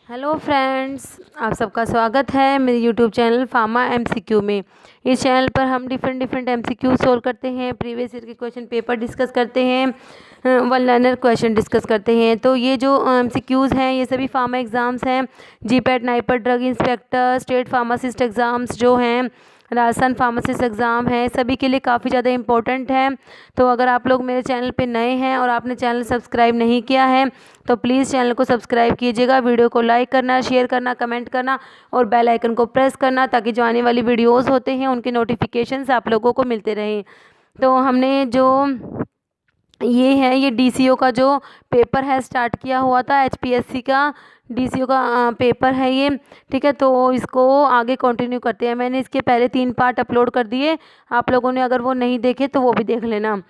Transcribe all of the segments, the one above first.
Hello friends, आप सबका स्वागत है मेरे यूट्यूब चैनल फार्मा एमसीक्यू में। इस चैनल पर हम डिफरेंट एमसीक्यू सोल्व करते हैं, प्रीवियस ईयर के क्वेश्चन पेपर डिस्कस करते हैं, वन लाइनर क्वेश्चन डिस्कस करते हैं। तो ये जो एमसीक्यूज़ हैं ये सभी फार्मा एग्ज़ाम्स हैं, GPAT, NIPER, drug inspector, state pharmacist exams जो हैं, राजस्थान फार्मासिस्ट एग्ज़ाम है, सभी के लिए काफ़ी ज़्यादा इंपॉर्टेंट है। तो अगर आप लोग मेरे चैनल पे नए हैं और आपने चैनल सब्सक्राइब नहीं किया है तो प्लीज़ चैनल को सब्सक्राइब कीजिएगा, वीडियो को लाइक करना, शेयर करना, कमेंट करना और बेल आइकन को प्रेस करना, ताकि जो आने वाली वीडियोज़ होते हैं उनके नोटिफिकेशंस आप लोगों को मिलते रहें। तो हमने जो ये डीसीओ का जो पेपर है स्टार्ट किया हुआ था, एचपीएससी का डीसीओ का पेपर है ये, ठीक है। तो इसको आगे कंटिन्यू करते हैं। मैंने इसके पहले 3 पार्ट अपलोड कर दिए, आप लोगों ने अगर वो नहीं देखे तो वो भी देख लेना।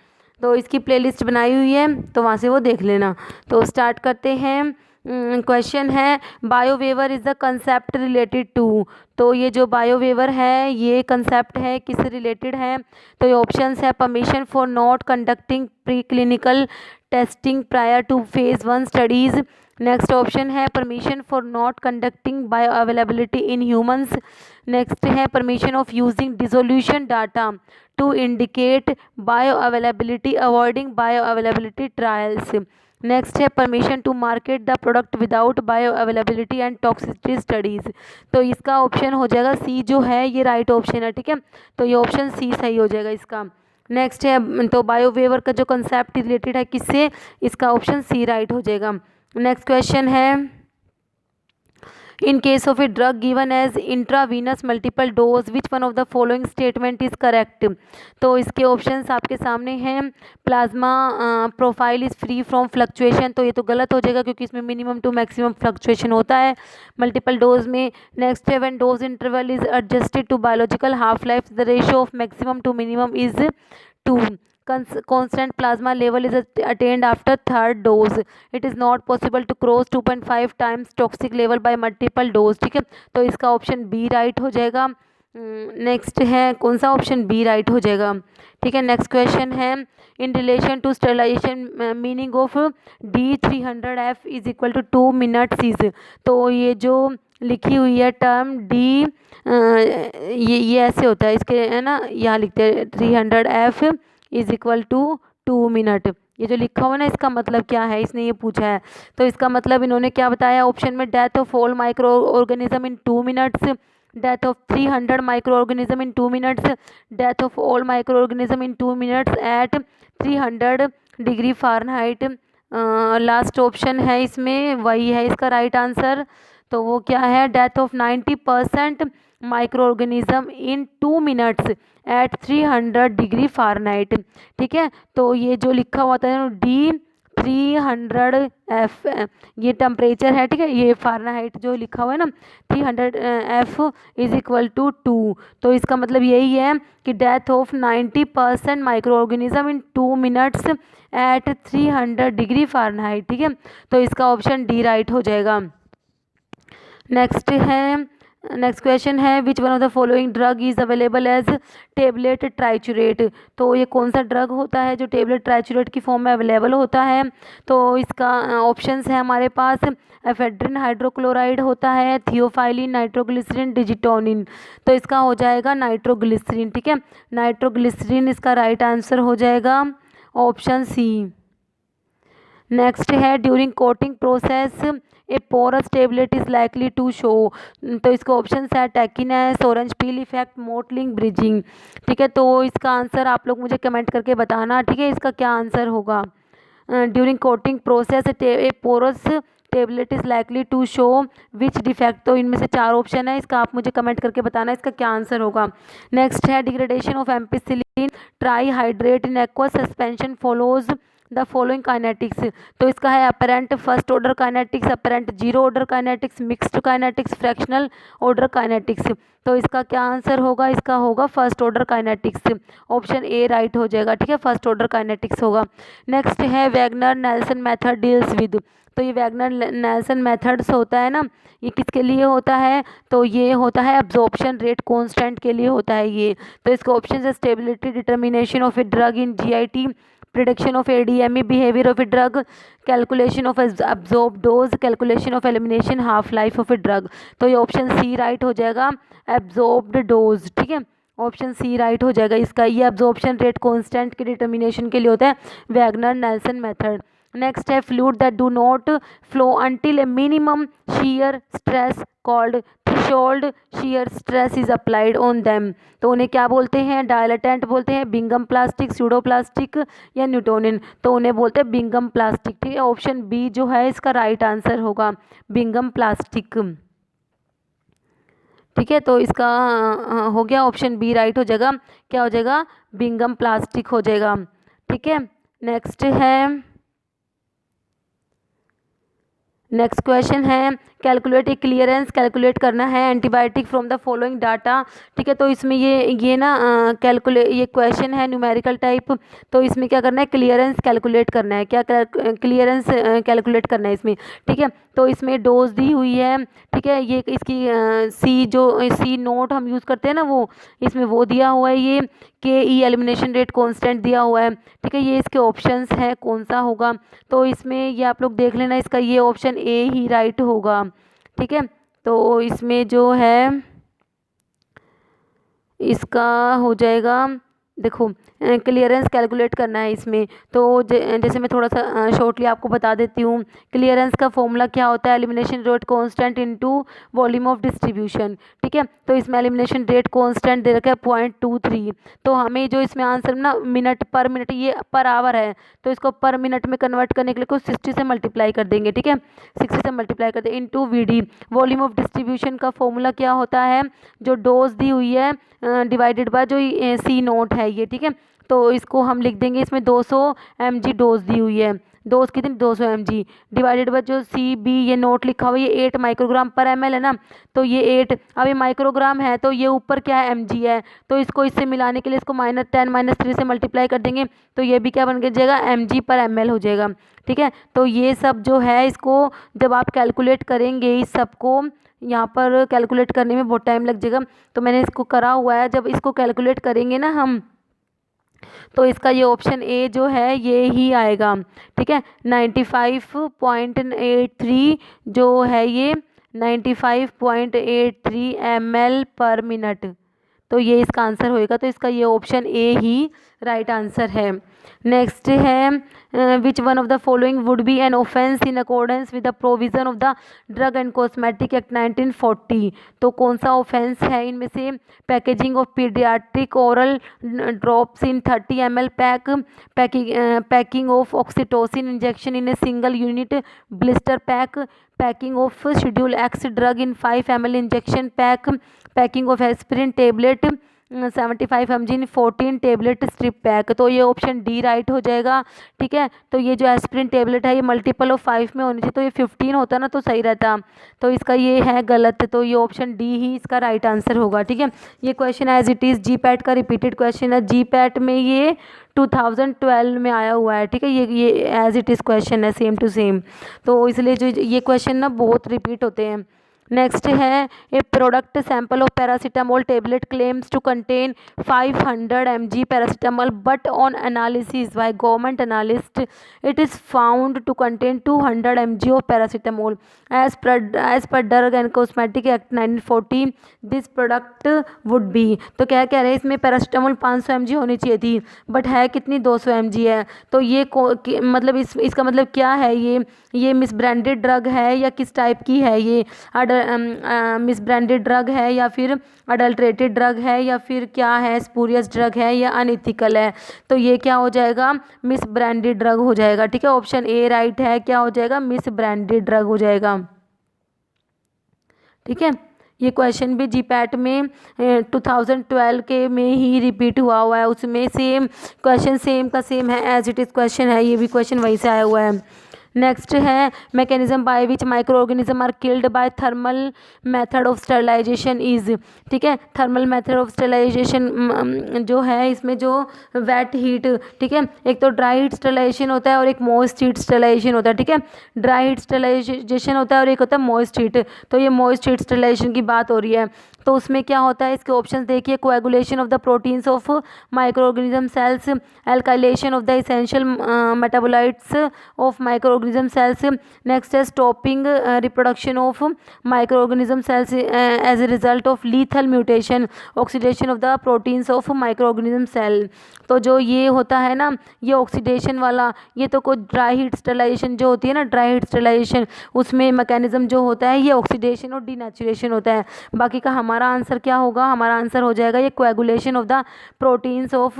तो इसकी प्लेलिस्ट बनाई हुई है, तो वहाँ से वो देख लेना। तो स्टार्ट करते हैं। क्वेश्चन है, biowaiver is the concept related to. तो ये जो बायोवेवर है ये कंसेप्ट है, किससे रिलेटेड है? तो ये ऑप्शंस है, permission for not conducting pre clinical testing prior to phase 1 studies. Next option है, permission for not conducting bio availability in humans. Next है, permission of using dissolution data to indicate bio availability avoiding bio availability trials. Next है, permission to market the product without bio availability and toxicity studies. तो इसका option हो जाएगा सी, जो है ये right option है, ठीक है। तो ये ऑप्शन सी सही हो जाएगा इसका। नेक्स्ट है, तो बायोवेवर का जो कंसेप्ट रिलेटेड है किससे, इसका ऑप्शन सी राइट हो जाएगा। नेक्स्ट क्वेश्चन है, in case of a drug given as intravenous multiple dose which one of the following statement is correct. तो इसके ऑप्शंस आपके सामने हैं, plasma profile is free from fluctuation, तो ये तो गलत हो जाएगा क्योंकि इसमें मिनिमम टू मैक्सिमम फ्लक्चुएशन होता है मल्टीपल डोज में। नेक्स्ट है, when dose interval is adjusted to biological half life the ratio of maximum to minimum is 2। constant plasma level is attained after third dose. It is not possible to cross 2.5 times toxic level by multiple dose, ठीक है। तो इसका option B right हो जाएगा। Next है, कौन सा option B right हो जाएगा, ठीक है। नेक्स्ट क्वेश्चन है, in relation to sterilization meaning of D300F is equal to 2 minutes is. तो ये जो लिखी हुई है टर्म डी, ये ऐसे होता है इसके, है ना, यहाँ लिखते हैं 300F is equal to 2 minute. ये जो लिखा हुआ है ना, इसका मतलब क्या है, इसने ये पूछा है। तो इसका मतलब इन्होंने क्या बताया ऑप्शन में, death of all micro organism in 2 minutes, death of 300 micro organism in 2 minutes, death of all micro organism in 2 minutes at 300 degree Fahrenheit. Last option है इसमें, वही है इसका राइट आंसर। तो वो क्या है, death of 90% micro organism in 2 minutes at 300 degree Fahrenheit, ठीक है। तो ये जो लिखा हुआ था D300F, ये टेम्परेचर है, ठीक है। ये फ़ारेनहाइट जो लिखा हुआ है ना 300F इज इक्वल टू 2। तो इसका मतलब यही है कि death of 90% micro organism in 2 minutes at 300 degree Fahrenheit, ठीक है। तो इसका ऑप्शन डी राइट हो जाएगा। नेक्स्ट क्वेश्चन है, which one of the following drug is available as tablet triturate. तो ये कौन सा ड्रग होता है जो टेबलेट ट्राइचुरेट की फॉर्म में अवेलेबल होता है? तो इसका ऑप्शंस है हमारे पास, एफेड्रिन हाइड्रोक्लोराइड होता है, थियोफाइलिन, नाइट्रोग्लिसरीन, डिजिटोनिन। तो इसका हो जाएगा नाइट्रोग्लिसरीन, ठीक है। नाइट्रोग्लिसरीन इसका राइट आंसर हो जाएगा, ऑप्शन सी। नेक्स्ट है, during coating process a porous tablet is likely to show. तो इसका ऑप्शन है, tackiness, orange peel effect, mottling, bridging, ठीक है। तो इसका आंसर आप लोग मुझे कमेंट करके बताना, ठीक है, इसका क्या आंसर होगा। During coating process a porous tablet is likely to show which defect. तो इनमें से 4 ऑप्शन है, इसका आप मुझे कमेंट करके बताना इसका क्या आंसर होगा। नेक्स्ट है, degradation of ampicillin ट्राईहाइड्रेट in aqueous suspension follows the following kinetics. तो इसका है apparent first order kinetics, apparent zero order kinetics, mixed kinetics, fractional order kinetics. तो इसका क्या आंसर होगा, इसका होगा first order kinetics, option A right हो जाएगा, ठीक है। फर्स्ट ऑर्डर काइनेटिक्स होगा। नेक्स्ट है, Wagner Nelson method deals with. तो ये वैगनर नेल्सन मेथड्स होता है ना, ये किसके लिए होता है? तो ये होता है एब्जॉर्प्शन रेट कांस्टेंट के लिए होता है ये। तो इसका ऑप्शन है, stability determination of a drug in GIT prediction of ADME, behaviour of a drug, calculation of absorb dose, calculation of elimination, half life of a drug. तो ये ऑप्शन सी राइट हो जाएगा, एब्जॉर्ब्ड डोज। ठीक है, option C right हो जाएगा इसका। ये एब्जॉर्प्शन रेट कांस्टेंट के डिटर्मिनेशन के लिए होता है, वैगनर नेल्सन मेथड। नेक्स्ट है fluid that do not flow until A minimum shear stress called threshold shear stress is applied on them. तो उन्हें क्या बोलते हैं? डायलेटेंट बोलते हैं, बिंगम प्लास्टिक, स्यूडो प्लास्टिक या न्यूटोनिन। तो उन्हें बोलते हैं बिंगम प्लास्टिक। ठीक है, ऑप्शन बी जो है इसका राइट आंसर होगा, बिंगम प्लास्टिक। ठीक है, तो इसका हो गया ऑप्शन बी राइट हो जाएगा। क्या हो जाएगा? बिंगम प्लास्टिक हो जाएगा। ठीक है, नेक्स्ट क्वेश्चन है कैलकुलेट ए क्लियरेंस, कैलकुलेट करना है antibiotic from the following data. ठीक है, तो इसमें ये ना ये क्वेश्चन है न्यूमेरिकल टाइप। तो इसमें क्या करना है? क्लियरेंस कैलकुलेट करना है। क्या क्लियरेंस कैलकुलेट करना है इसमें। ठीक है, तो इसमें डोज दी हुई है। ठीक है, ये इसकी सी नोट हम यूज़ करते हैं ना, वो इसमें वो दिया हुआ है। ये KE एलिमिनेशन रेट कांस्टेंट दिया हुआ है। ठीक है, ये इसके ऑप्शंस हैं, कौन सा होगा? तो इसमें ये आप लोग देख लेना, इसका ये ऑप्शन ए ही राइट होगा। ठीक है, तो इसमें जो है इसका हो जाएगा, देखो क्लियरेंस कैलकुलेट करना है इसमें। तो जैसे मैं थोड़ा सा शॉर्टली आपको बता देती हूँ। क्लियरेंस का फॉर्मूला क्या होता है? Elimination rate constant into volume of distribution. ठीक है, तो इसमें एलिमिनेशन रेट कांस्टेंट दे रखा है 0.23। तो हमें जो इसमें आंसर ना मिनट पर मिनट, ये पर आवर है, तो इसको पर मिनट में कन्वर्ट करने के लिए कुछ 60 से मल्टीप्लाई कर देंगे। ठीक है, 60 से मल्टीप्लाई कर देंगे into VD। Volume of distribution का फॉर्मूला क्या होता है? जो डोज दी हुई है डिवाइडेड बाय जो C नोट है ये। ठीक है, तो इसको हम लिख देंगे, इसमें 200 mg डोज दी हुई है। डोज कितनी? 200 mg डिवाइडेड बाय जो CB ये नोट लिखा हुआ है, ये 8 माइक्रोग्राम पर ml है ना। तो ये 8, अब ये माइक्रोग्राम है तो ये ऊपर क्या है? mg है। तो इसको इससे मिलाने के लिए इसको -10 -3 से मल्टीप्लाई कर देंगे, तो ये भी क्या बन के जाएगा? mg पर ml हो जाएगा। ठीक है, तो ये सब जो है इसको जब आप कैलकुलेट करेंगे, इस सबको यहाँ पर कैलकुलेट करने में बहुत टाइम लग जाएगा। तो मैंने इसको करा हुआ है, जब इसको कैलकुलेट करेंगे ना हम, तो इसका ये ऑप्शन ए जो है ये ही आएगा। ठीक है, 95.83 जो है ये 95.83 ml पर मिनट। तो ये इसका आंसर होएगा। तो इसका ये option A he right answer है। नेक्स्ट है which one of the following would be an offence in accordance with the provision of the drug and cosmetic act 1940। तो कौन सा ऑफेंस है इनमें से? Packaging of paediatric oral drops in 30 ml pack, packing of oxytocin injection in a single unit blister pack, packing of schedule X drug in 5 ml injection pack, packing of aspirin tablet 75 mg in 14 tablet strip pack. तो ये option D right हो जाएगा। ठीक है, तो ये जो aspirin tablet है ये मल्टीपल ऑफ 5 में होनी चाहिए, तो ये 15 होता ना तो सही रहता। तो इसका ये है गलत, तो ये ऑप्शन डी ही इसका राइट आंसर होगा। ठीक है, ये question as it is GPAT का रिपीटेड क्वेश्चन है। GPAT में ये 2012 में आया हुआ है। ठीक है, ये एज इट इज़ क्वेश्चन है, सेम टू सेम। तो इसलिए जो ये क्वेश्चन ना बहुत रिपीट होते हैं। नेक्स्ट है a product sample of paracetamol tablet claims to contain 500 mg paracetamol but on analysis by government analyst it is found to contain 200 mg of paracetamol as per drug and cosmetic act 1940 this product would be. तो क्या कह रहे हैं इसमें? Paracetamol 500 mg होनी चाहिए थी, but है कितनी? 200 mg है। तो ये मतलब इसका मतलब क्या है? ये मिस ब्रांडेड ड्रग है या किस टाइप की है? ये मिस ब्रांडेड ड्रग है या फिर अडल्ट्रेटेड ड्रग है या फिर क्या है? स्पूरियस ड्रग है या अनइथिकल है? तो ये क्या हो जाएगा? मिस ब्रांडेड ड्रग हो जाएगा। ठीक है, ऑप्शन ए राइट है। क्या हो जाएगा? मिस ब्रांडेड ड्रग हो जाएगा। ठीक है, ये क्वेश्चन भी GPAT में 2012 के में ही रिपीट हुआ है। उसमें सेम क्वेश्चन सेम का सेम है, एज इट इज़ क्वेश्चन है। ये भी क्वेश्चन वहीं से आया हुआ है। नेक्स्ट है mechanism by which micro organism are killed by thermal method of sterilization is, ठीक है। थर्मल मेथड ऑफ स्टरलाइजेशन जो है इसमें जो वेट हीट, ठीक है, एक तो ड्राई हीट स्टरलाइजेशन होता है और एक मॉइस्ट हीट स्टरलाइजेशन होता है, ठीक है। ड्राई हीट स्टरलाइजेशन होता है और एक होता है मॉइस्ट हीट। तो ये मॉइस्ट हीट स्टरलाइजेशन की बात हो रही है। तो उसमें क्या होता है, इसके ऑप्शंस देखिए, coagulation of the proteins of micro organism cells, alkylation of the essential metabolites of micro organism cells, next है stopping reproduction of micro organism cells as a result of lethal mutation, oxidation of the proteins of micro organism cell. तो जो ये होता है ना, ये oxidation वाला, ये तो कुछ ड्राई हीट स्टरलाइजेशन जो होती है ना, ड्राई हीट स्टरलाइजेशन, उसमें मैकेनिज्म जो होता है ये ऑक्सीडेशन और डीनेचुरेशन होता है। बाकी का हमारा आंसर क्या होगा, हमारा आंसर हो जाएगा ये coagulation of the proteins of,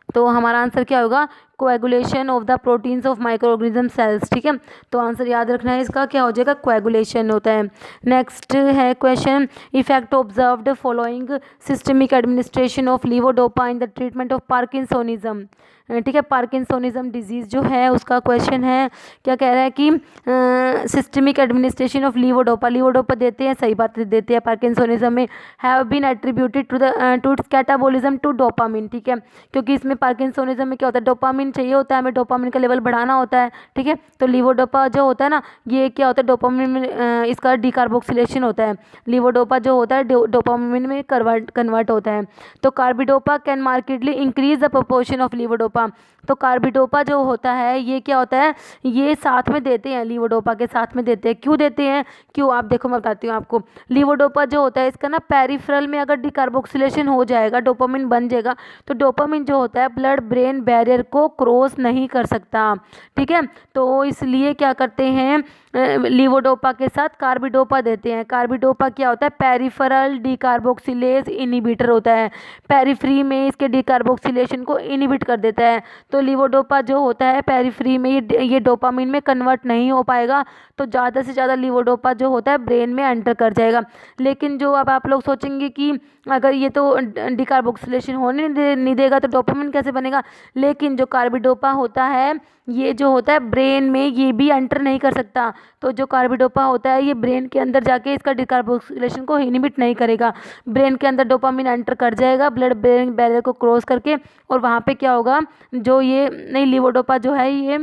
तो हमारा आंसर क्या होगा, coagulation of the proteins of micro organism sales, ठीक है। तो आंसर याद रखना है इसका, क्या हो जाएगा, कोएगुलेशन होता है। नेक्स्ट है question, effect observed following systemic administration of levodopa in the treatment of parkinsonism, ठीक है। पार्किंसोनिज्म डिजीज़ जो है उसका क्वेश्चन है, क्या कह रहा है कि systemic administration of levodopa, levodopa देते हैं, सही बात देते हैं पार्किंसोनिज्म में, have been attributed to its catabolism to dopamine, ठीक है। क्योंकि इसमें पार्किंसोनिज्म में क्या होता है, डोपामिन चाहिए होता है, हमें डोपामिन का लेवल बढ़ाना होता है, ठीक है। तो लीवोडोपा जो होता है ना, ये क्या होता है, डोपामिन में इसका डीकार्बोक्सिलेशन होता है, लीवोडोपा जो होता है डोपामिन में कन्वर्ट होता है। तो carbidopa can markedly increase the proportion of levodopa, तो कार्बिडोपा जो होता है ये क्या होता है, ये साथ में देते हैं, लीवोडोपा के साथ में देते हैं। क्यों देते हैं, क्यों, आप देखो मैं बताती हूँ आपको। लीवोडोपा जो होता है इसका ना पेरिफेरल में अगर डीकार्बोक्सिलेशन हो जाएगा, डोपामिन बन जाएगा, तो डोपामिन जो होता है ब्लड ब्रेन बैरियर को क्रॉस नहीं कर सकता, ठीक है। तो इसलिए क्या करते हैं, लीवोडोपा के साथ कार्बिडोपा देते हैं। कार्बिडोपा क्या होता है, पेरिफेरल डीकार्बोक्सिलेज इनिबिटर होता है, पेरिफ्री में इसके डीकार्बोक्सिलेशन को इनिबिट कर देता है। तो लीवोडोपा जो होता है पेरिफ्री में ये डोपामिन में कन्वर्ट नहीं हो पाएगा, तो ज़्यादा से ज़्यादा लीवोडोपा जो होता है ब्रेन में एंटर कर जाएगा। लेकिन जो अब आप लोग सोचेंगे कि अगर ये तो डीकार्बोक्सिलेशन होने नहीं देगा तो डोपामिन कैसे बनेगा, लेकिन जो कार्बिडोपा होता है ये जो होता है ब्रेन में ये भी एंटर नहीं कर सकता। तो जो कार्बिडोपा होता है ये ब्रेन के अंदर जाके इसका डीकार्बोक्सिलेशन को इनिबिट नहीं करेगा, ब्रेन के अंदर डोपामिन एंटर कर जाएगा ब्लड ब्रेन बैरियर को क्रॉस करके, और वहाँ पे क्या होगा, जो ये नहीं लीवोडोपा जो है ये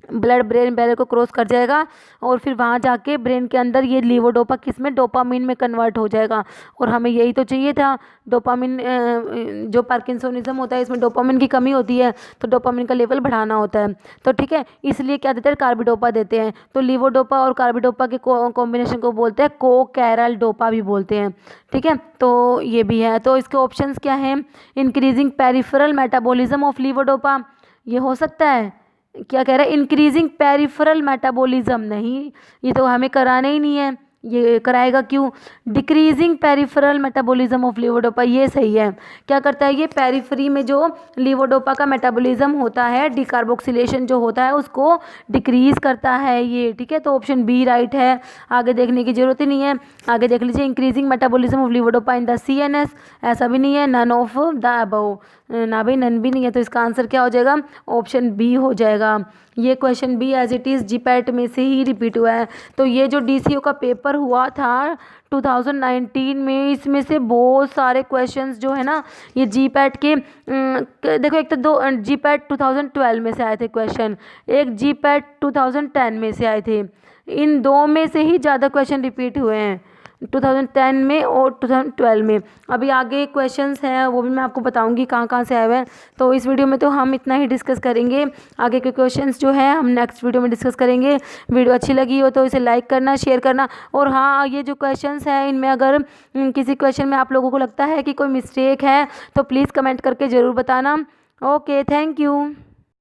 ब्लड ब्रेन बैरियर को क्रॉस कर जाएगा और फिर वहाँ जाके ब्रेन के अंदर ये लीवोडोपा किस में, डोपामिन में कन्वर्ट हो जाएगा। और हमें यही तो चाहिए था, डोपामिन जो पार्किंसोनिज्म होता है इसमें डोपामिन की कमी होती है, तो डोपामिन का लेवल बढ़ाना होता है। तो ठीक है, इसलिए क्या देते हैं, कार्बिडोपा देते हैं। तो लीवोडोपा और कार्बिडोपा के कॉम्बिनेशन को बोलते हैं को कैरल डोपा भी बोलते हैं, ठीक है। तो ये भी है, तो इसके ऑप्शंस क्या हैं, increasing peripheral metabolism of levodopa, ये हो सकता है। क्या कह रहा है, इंक्रीजिंग पेरिफेरल मेटाबॉलिज्म, नहीं ये तो हमें कराना ही नहीं है, ये कराएगा क्यों, decreasing peripheral metabolism of levodopa, ये सही है। क्या करता है ये, पेरिफेरी में जो लीवोडोपा का मेटाबॉलिज्म होता है, डिकार्बोक्सिलेशन जो होता है उसको डिक्रीज करता है ये, ठीक है। तो ऑप्शन बी राइट है, आगे देखने की जरूरत ही नहीं है। आगे देख लीजिए, increasing metabolism of levodopa in the CNS, ऐसा भी नहीं है, नन ऑफ द अबव, ना भाई नन भी नहीं है, तो इसका आंसर क्या हो जाएगा, ऑप्शन बी हो जाएगा। ये question B as it is GPAT में से ही रिपीट हुआ है। तो ये जो DCO का पेपर हुआ था 2019 में, इसमें से बहुत सारे क्वेश्चंस जो है ना ये जीपैट के देखो, एक तो दो जीपैट 2012 में से आए थे क्वेश्चन, एक जीपैट 2010 में से आए थे, इन दो में से ही ज़्यादा क्वेश्चन रिपीट हुए हैं, 2010 में और 2012 में। अभी आगे क्वेश्चंस हैं वो भी मैं आपको बताऊंगी कहाँ कहाँ से आए हुए हैं। तो इस वीडियो में तो हम इतना ही डिस्कस करेंगे, आगे के क्वेश्चंस जो है हम नेक्स्ट वीडियो में डिस्कस करेंगे। वीडियो अच्छी लगी हो तो इसे लाइक करना, शेयर करना, और हाँ ये जो क्वेश्चंस हैं इनमें अगर किसी क्वेश्चन में आप लोगों को लगता है कि कोई मिस्टेक है तो प्लीज़ कमेंट करके ज़रूर बताना। Okay, thank you.